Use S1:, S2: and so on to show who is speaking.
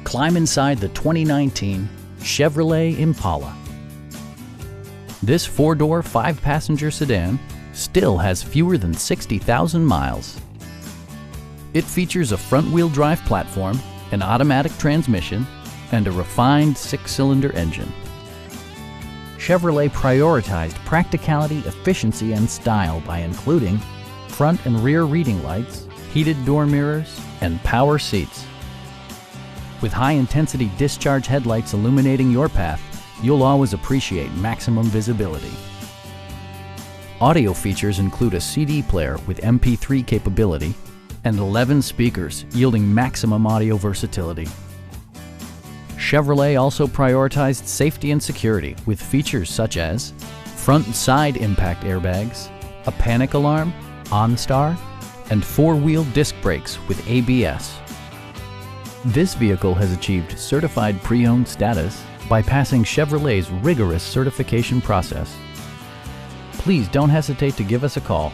S1: Climb inside the 2019 Chevrolet Impala. This four-door, five-passenger sedan still has fewer than 60,000 miles. It features a front-wheel drive platform, an automatic transmission, and a refined six-cylinder engine. Chevrolet prioritized practicality, efficiency, and style by including front and rear reading lights, heated door mirrors, and power seats. With high-intensity discharge headlights illuminating your path, you'll always appreciate maximum visibility. Audio features include a CD player with MP3 capability and 11 speakers, yielding maximum audio versatility. Chevrolet also prioritized safety and security with features such as front and side impact airbags, a panic alarm, OnStar, and four-wheel disc brakes with ABS. This vehicle has achieved certified pre-owned status by passing Chevrolet's rigorous certification process. Please don't hesitate to give us a call.